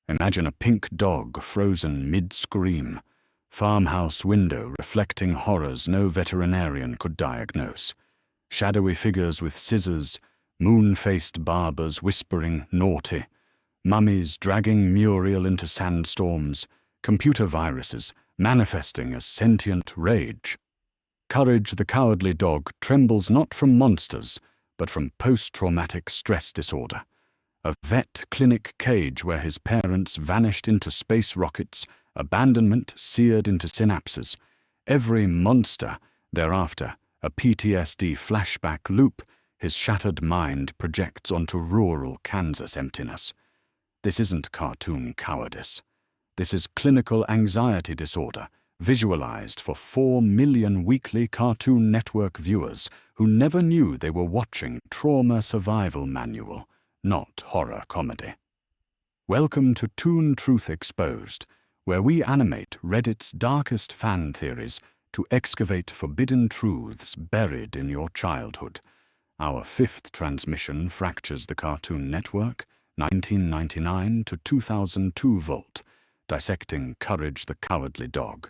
Imagine a pink dog frozen mid-scream, farmhouse window reflecting horrors no veterinarian could diagnose, shadowy figures with scissors, moon-faced barbers whispering naughty, mummies dragging Muriel into sandstorms, computer viruses manifesting as sentient rage. Courage the Cowardly Dog trembles not from monsters, but from post-traumatic stress disorder. A vet clinic cage where his parents vanished into space rockets, abandonment seared into synapses. Every monster, thereafter, a PTSD flashback loop, his shattered mind projects onto rural Kansas emptiness. This isn't cartoon cowardice. This is clinical anxiety disorder, visualized for 4 million weekly Cartoon Network viewers who never knew they were watching Trauma Survival Manual, not horror comedy. Welcome to Toon Truth Exposed, where we animate Reddit's darkest fan theories to excavate forbidden truths buried in your childhood. Our 5th transmission fractures the Cartoon Network, 1999 to 2002 Volt, dissecting Courage the Cowardly Dog.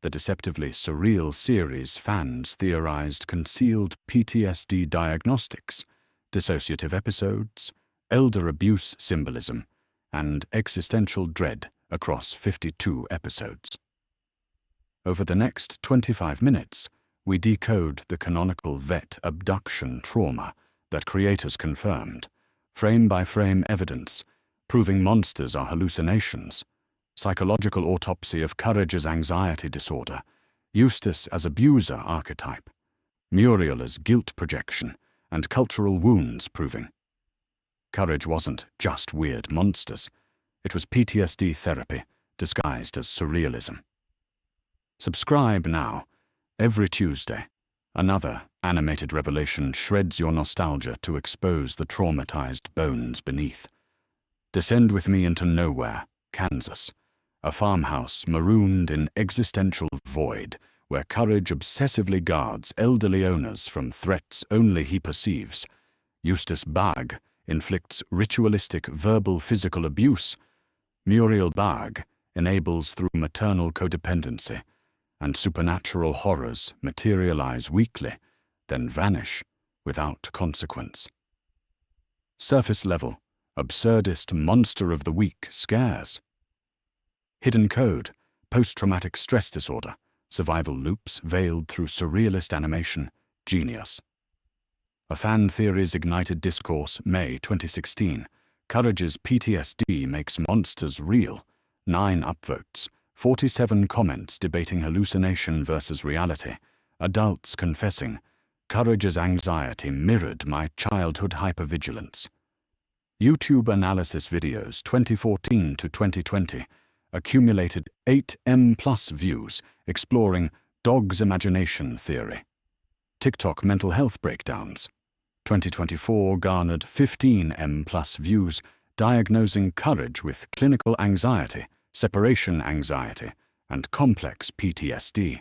The deceptively surreal series fans theorized concealed PTSD diagnostics, dissociative episodes, elder abuse symbolism, and existential dread across 52 episodes. Over the next 25 minutes, we decode the canonical vet abduction trauma that creators confirmed, frame-by-frame evidence proving monsters are hallucinations, psychological autopsy of Courage's anxiety disorder, Eustace as abuser archetype, Muriel as guilt projection, and cultural wounds proving. Courage wasn't just weird monsters. It was PTSD therapy disguised as surrealism. Subscribe now. Every Tuesday, another animated revelation shreds your nostalgia to expose the traumatized bones beneath. Descend with me into nowhere, Kansas, a farmhouse marooned in existential void where Courage obsessively guards elderly owners from threats only he perceives. Eustace Bag inflicts ritualistic verbal physical abuse. Muriel Bag enables through maternal codependency, and supernatural horrors materialize weekly, then vanish without consequence. Surface level, absurdist monster of the week scares. Hidden code, post-traumatic stress disorder, survival loops veiled through surrealist animation, genius. A Fan Theories Ignited Discourse, May 2016. Courage's PTSD makes monsters real. 9 upvotes. 47 comments debating hallucination versus reality. Adults confessing, Courage's anxiety mirrored my childhood hypervigilance. YouTube analysis videos 2014 to 2020 accumulated 8M+ views exploring dog's imagination theory. TikTok mental health breakdowns 2024 garnered 15M+ views diagnosing Courage with clinical anxiety, separation anxiety, and complex PTSD.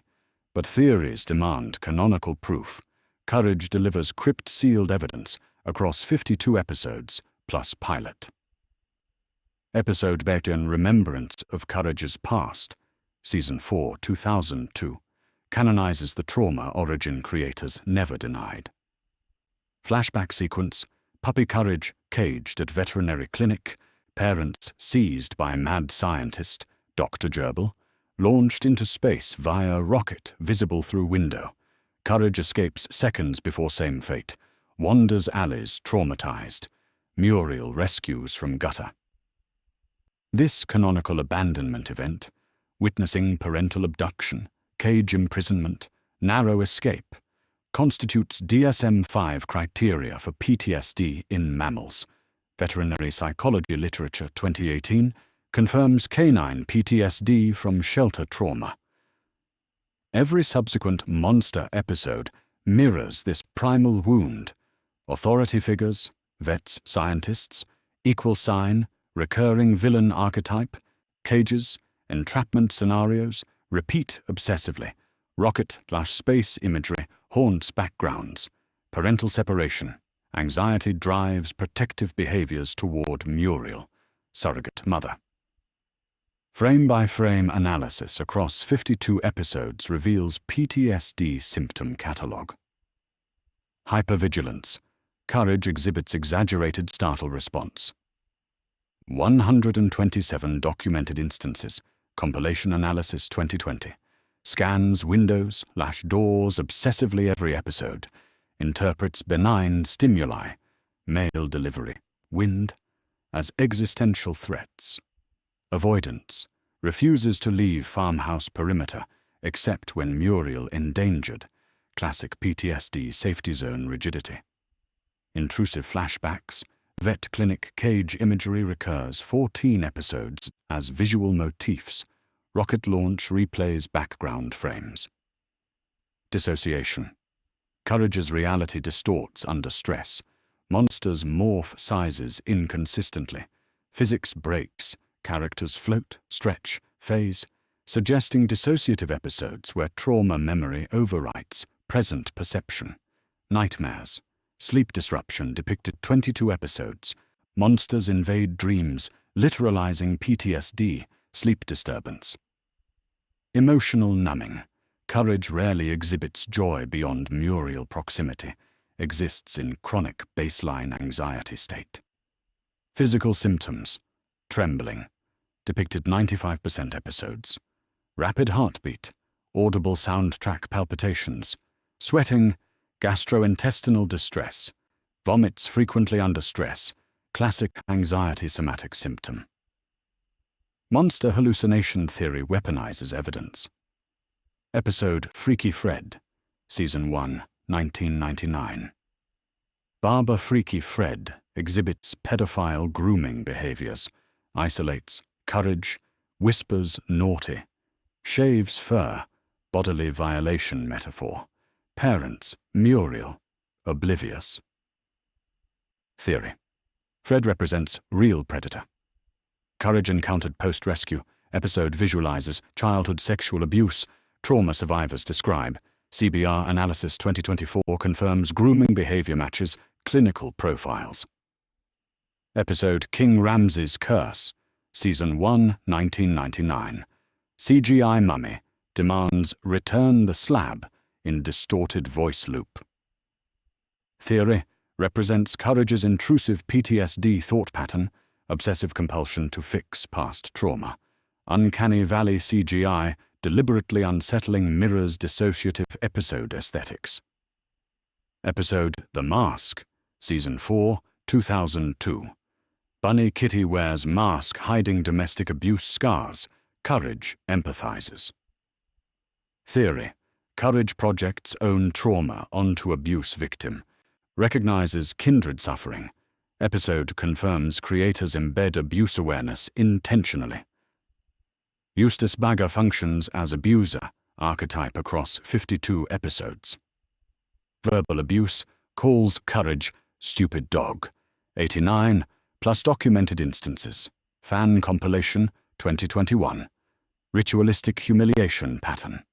But theories demand canonical proof. Courage delivers crypt-sealed evidence across 52 episodes plus pilot. Episode based on Remembrance of Courage's Past, Season 4, 2002, canonizes the trauma origin creators never denied. Flashback sequence, puppy Courage caged at veterinary clinic, parents seized by mad scientist, Dr. Gerbil, launched into space via rocket visible through window. Courage escapes seconds before same fate, wanders alleys traumatized, Muriel rescues from gutter. This canonical abandonment event, witnessing parental abduction, cage imprisonment, narrow escape, constitutes DSM-5 criteria for PTSD in mammals. Veterinary Psychology Literature 2018 confirms canine PTSD from shelter trauma. Every subsequent monster episode mirrors this primal wound. Authority figures, vets, scientists, equal sign, recurring villain archetype, cages, entrapment scenarios, repeat obsessively, rocket/space imagery haunts backgrounds, parental separation, anxiety drives protective behaviors toward Muriel, surrogate mother. Frame-by-frame analysis across 52 episodes reveals PTSD symptom catalog. Hypervigilance. Courage exhibits exaggerated startle response. 127 documented instances. Compilation analysis 2020. Scans windows, lash doors obsessively every episode. Interprets benign stimuli, mail delivery, wind, as existential threats. Avoidance. Refuses to leave farmhouse perimeter, except when Muriel endangered. Classic PTSD safety zone rigidity. Intrusive flashbacks. Vet clinic cage imagery recurs 14 episodes as visual motifs. Rocket launch replays background frames. Dissociation. Courage's reality distorts under stress. Monsters morph sizes inconsistently. Physics breaks. Characters float, stretch, phase, suggesting dissociative episodes where trauma memory overwrites present perception. Nightmares. Sleep disruption depicted 22 episodes. Monsters invade dreams, literalizing PTSD, sleep disturbance. Emotional numbing. Courage rarely exhibits joy beyond Muriel proximity, exists in chronic baseline anxiety state. Physical symptoms. Trembling. Depicted 95% episodes. Rapid heartbeat. Audible soundtrack palpitations. Sweating. Gastrointestinal distress. Vomits frequently under stress. Classic anxiety somatic symptom. Monster hallucination theory weaponizes evidence. Episode Freaky Fred. Season 1, 1999. Barber Freaky Fred exhibits pedophile grooming behaviors, isolates courage, whispers naughty, shaves fur, bodily violation metaphor, parents Muriel, oblivious. Theory. Fred represents real predator. Courage encountered post-rescue. Episode visualizes childhood sexual abuse. Trauma survivors describe. CBR analysis 2024 confirms grooming behavior matches clinical profiles. Episode King Ramses' Curse. Season 1, 1999. CGI mummy demands return the slab in distorted voice loop. Theory represents Courage's intrusive PTSD thought pattern, obsessive compulsion to fix past trauma. Uncanny Valley CGI deliberately unsettling mirrors dissociative episode aesthetics. Episode The Mask. Season 4, 2002. Bunny Kitty wears mask hiding domestic abuse scars. Courage empathizes. Theory. Courage projects own trauma onto abuse victim. Recognizes kindred suffering. Episode confirms creators embed abuse awareness intentionally. Eustace Bagger functions as abuser, archetype across 52 episodes. Verbal abuse calls Courage stupid dog. 89 plus documented instances. Fan compilation 2021. Ritualistic humiliation pattern.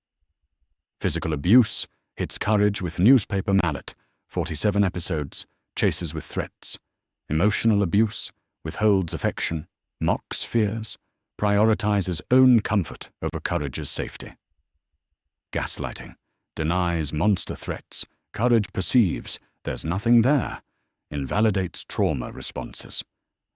Physical abuse hits Courage with newspaper mallet. 47 episodes. Chases with threats. Emotional abuse withholds affection, mocks fears, prioritizes own comfort over Courage's safety. Gaslighting denies monster threats. Courage perceives there's nothing there. Invalidates trauma responses.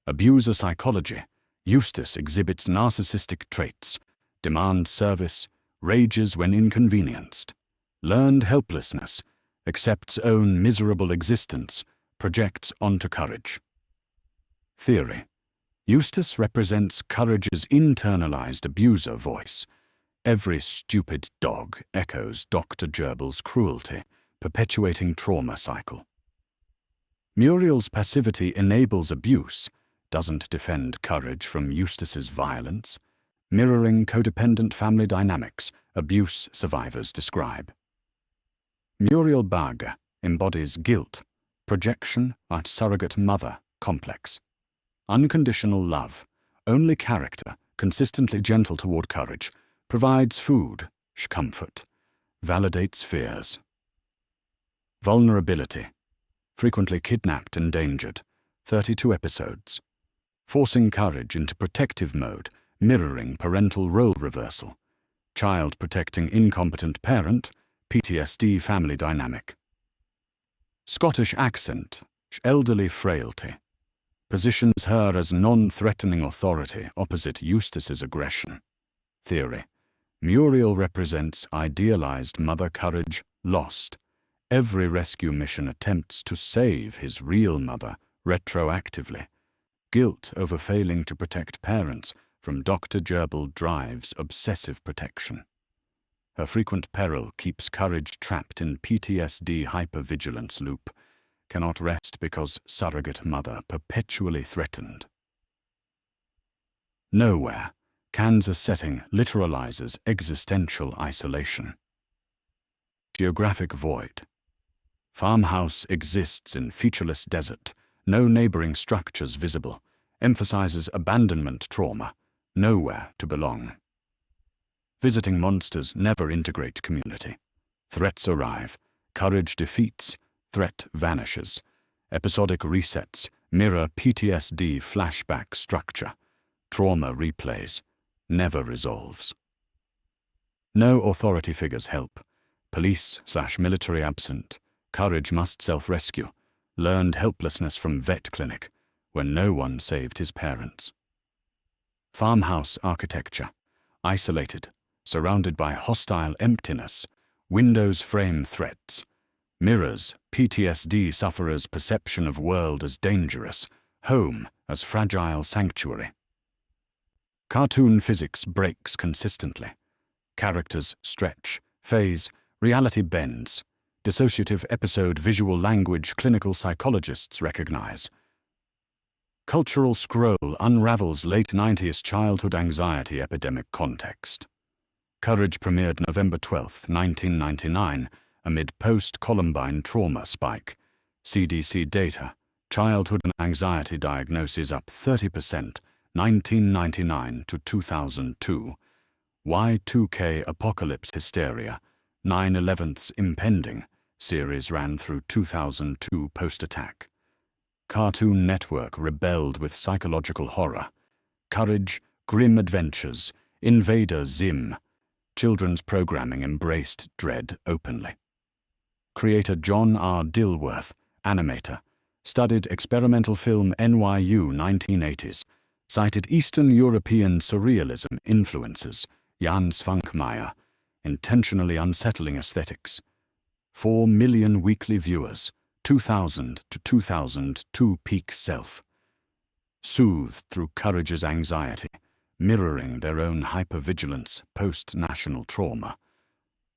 Abuser psychology. Eustace exhibits narcissistic traits. Demands service. Rages when inconvenienced. Learned helplessness. Accepts own miserable existence. Projects onto Courage. Theory. Eustace represents Courage's internalized abuser voice. Every stupid dog echoes Dr. Gerbil's cruelty, perpetuating trauma cycle. Muriel's passivity enables abuse, doesn't defend Courage from Eustace's violence, mirroring codependent family dynamics abuse survivors describe. Muriel Barger embodies guilt, projection at surrogate mother complex. Unconditional love, only character, consistently gentle toward Courage, provides food, comfort, validates fears. Vulnerability, frequently kidnapped, endangered, 32 episodes. Forcing Courage into protective mode, mirroring parental role reversal. Child protecting incompetent parent, PTSD family dynamic. Scottish accent, elderly frailty. Positions her as non-threatening authority opposite Eustace's aggression. Theory. Muriel represents idealized mother courage, lost. Every rescue mission attempts to save his real mother retroactively. Guilt over failing to protect parents from Dr. Gerbil drives obsessive protection. Her frequent peril keeps courage trapped in PTSD hypervigilance loop, cannot rest because surrogate mother perpetually threatened. Nowhere, Kansas setting literalizes existential isolation. Geographic void. Farmhouse exists in featureless desert, no neighboring structures visible, emphasizes abandonment trauma, nowhere to belong. Visiting monsters never integrate community. Threats arrive, courage defeats, threat vanishes. Episodic resets mirror PTSD flashback structure. Trauma replays, never resolves. No authority figures help. Police/military absent. Courage must self-rescue. Learned helplessness from vet clinic, when no one saved his parents. Farmhouse architecture. Isolated, surrounded by hostile emptiness. Windows frame threats. Mirrors PTSD sufferers' perception of world as dangerous, home as fragile sanctuary. Cartoon physics breaks consistently. Characters stretch, phase, reality bends. Dissociative episode visual language clinical psychologists recognize. Cultural scroll unravels late 90s childhood anxiety epidemic context. Courage premiered November 12, 1999, amid post-Columbine trauma spike. CDC data, childhood anxiety diagnoses up 30%, 1999 to 2002. Y2K apocalypse hysteria, 9/11's impending, series ran through 2002 post-attack. Cartoon Network rebelled with psychological horror. Courage, grim adventures, Invader Zim. Children's programming embraced dread openly. Creator John R. Dilworth, animator, studied experimental film NYU 1980s, cited Eastern European surrealism influences, Jan Svankmajer, intentionally unsettling aesthetics. 4 million weekly viewers, 2000 to 2002 peak self. Soothed through Courage's anxiety, mirroring their own hypervigilance post-national trauma.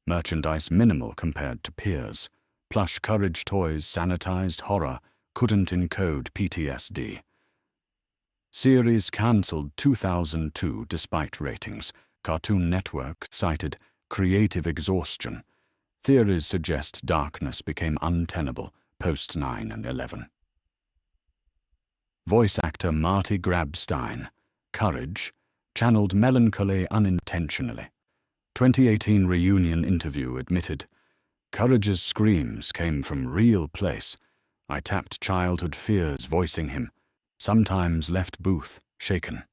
Merchandise minimal compared to peers. Plush Courage toys sanitized horror, couldn't encode PTSD. Series cancelled 2002 despite ratings. Cartoon Network cited creative exhaustion. Theories suggest darkness became untenable post 9/11. Voice actor Marty Grabstein, Courage, channeled melancholy unintentionally. 2018 reunion interview admitted, Courage's screams came from real place. I tapped childhood fears voicing him, sometimes left booth shaken.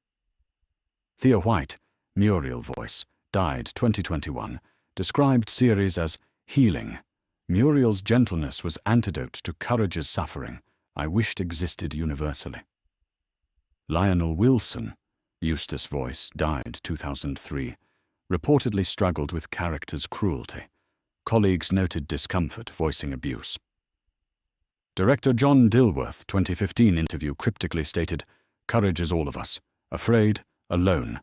Thea White, Muriel voice, died 2021, described series as healing. Muriel's gentleness was antidote to Courage's suffering I wished existed universally. Lionel Wilson, Eustace voice, died 2003, reportedly struggled with character's cruelty. Colleagues noted discomfort voicing abuse. Director John Dilworth 2015 interview cryptically stated, Courage is all of us, afraid, alone,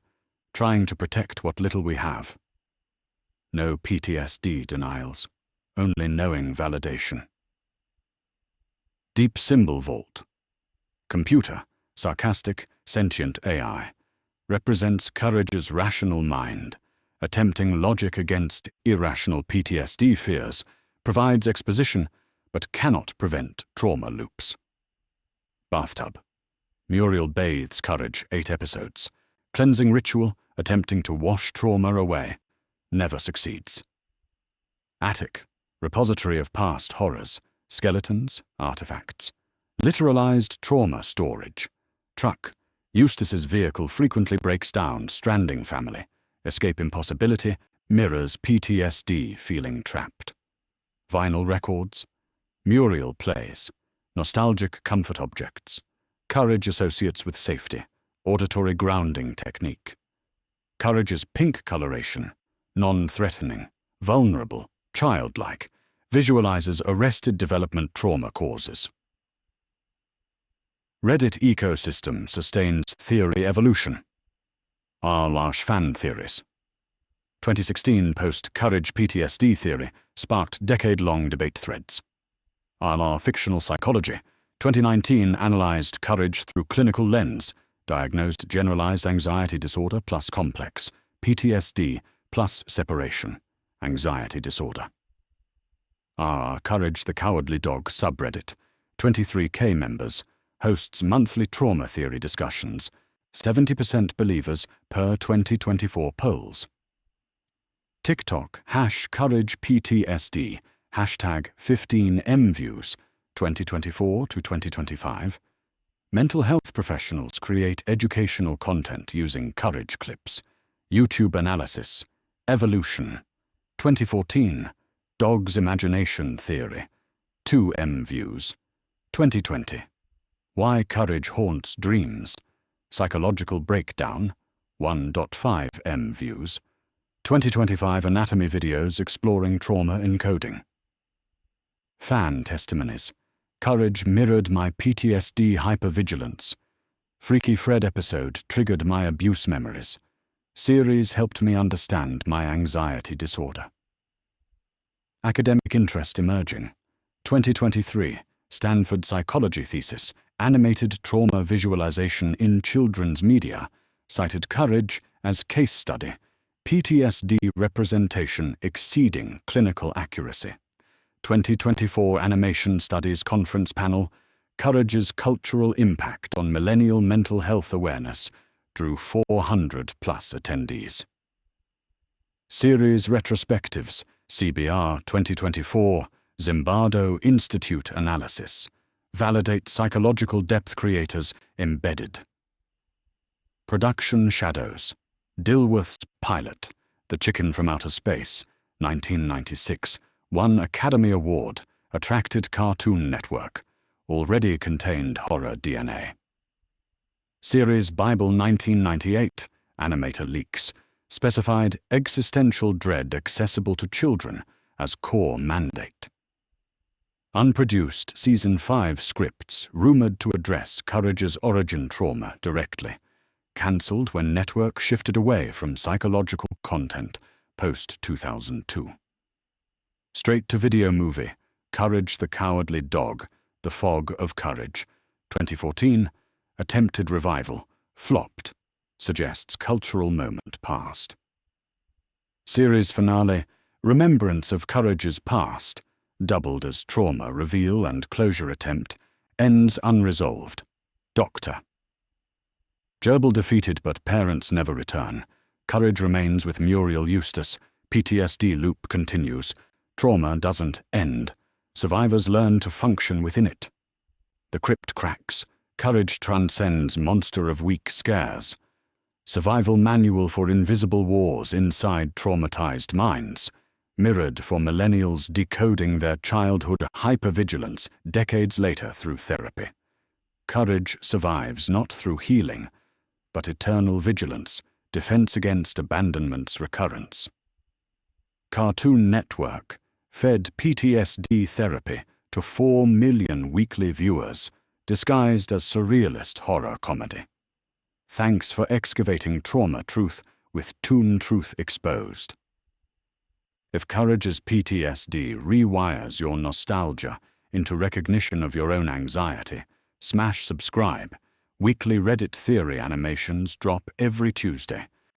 trying to protect what little we have. No PTSD denials, only knowing validation. Deep Symbol Vault. Computer, sarcastic, sentient AI, represents Courage's rational mind, attempting logic against irrational PTSD fears, provides exposition, but cannot prevent trauma loops. Bathtub. Muriel bathes Courage 8 episodes. Cleansing ritual, attempting to wash trauma away, never succeeds. Attic. Repository of past horrors, skeletons, artifacts. Literalized trauma storage. Truck. Eustace's vehicle frequently breaks down, stranding family. Escape impossibility, mirrors PTSD, feeling trapped. Vinyl records, Muriel plays, nostalgic comfort objects. Courage associates with safety, auditory grounding technique. Courage's pink coloration, non-threatening, vulnerable, childlike, visualizes arrested development trauma causes. Reddit ecosystem sustains theory evolution. FanTheories. 2016 post Courage PTSD theory sparked decade-long debate threads. Fictional psychology. 2019 analyzed courage through clinical lens, diagnosed generalized anxiety disorder plus complex, PTSD plus separation, anxiety disorder. Courage the Cowardly Dog subreddit. 23K members. Hosts monthly trauma theory discussions. 70% believers per 2024 polls. TikTok #CouragePTSD, #15M views, 2024 to 2025. Mental health professionals create educational content using courage clips. YouTube analysis. Evolution. 2014. Dog's imagination theory. 2M views. 2020. Why courage haunts dreams. Psychological breakdown. 1.5M views. 2025 anatomy videos exploring trauma encoding. Fan testimonies. Courage mirrored my PTSD hypervigilance. Freaky Fred episode triggered my abuse memories. Series helped me understand my anxiety disorder. Academic interest emerging. 2023 Stanford psychology thesis, animated trauma visualization in children's media, cited courage as case study, PTSD representation exceeding clinical accuracy. 2024 Animation Studies Conference Panel, Courage's cultural impact on millennial mental health awareness, drew 400+ attendees. Series retrospectives, CBR 2024, Zimbardo Institute analysis, validate psychological depth creators embedded. Production shadows, Dilworth's pilot, The Chicken from Outer Space, 1996, won Academy Award, attracted Cartoon Network, already contained horror DNA. Series Bible 1998, animator leaks, specified existential dread accessible to children as core mandate. Unproduced Season 5 scripts rumored to address Courage's origin trauma directly, cancelled when network shifted away from psychological content post-2002. Straight-to-video movie, Courage the Cowardly Dog, The Fog of Courage, 2014, attempted revival, flopped, suggests cultural moment past. Series finale, Remembrance of Courage's Past, doubled as trauma reveal and closure attempt, ends unresolved. Doctor. Gerbil defeated but parents never return. Courage remains with Muriel Eustace. PTSD loop continues. Trauma doesn't end. Survivors learn to function within it. The crypt cracks. Courage transcends monster of weak scares. Survival manual for invisible wars inside traumatized minds. Mirrored for millennials decoding their childhood hypervigilance decades later through therapy. Courage survives not through healing, but eternal vigilance, defense against abandonment's recurrence. Cartoon Network fed PTSD therapy to 4 million weekly viewers, disguised as surrealist horror comedy. Thanks for excavating trauma truth with Toon Truth Exposed. If Courage's PTSD rewires your nostalgia into recognition of your own anxiety, smash subscribe. Weekly Reddit theory animations drop every Tuesday.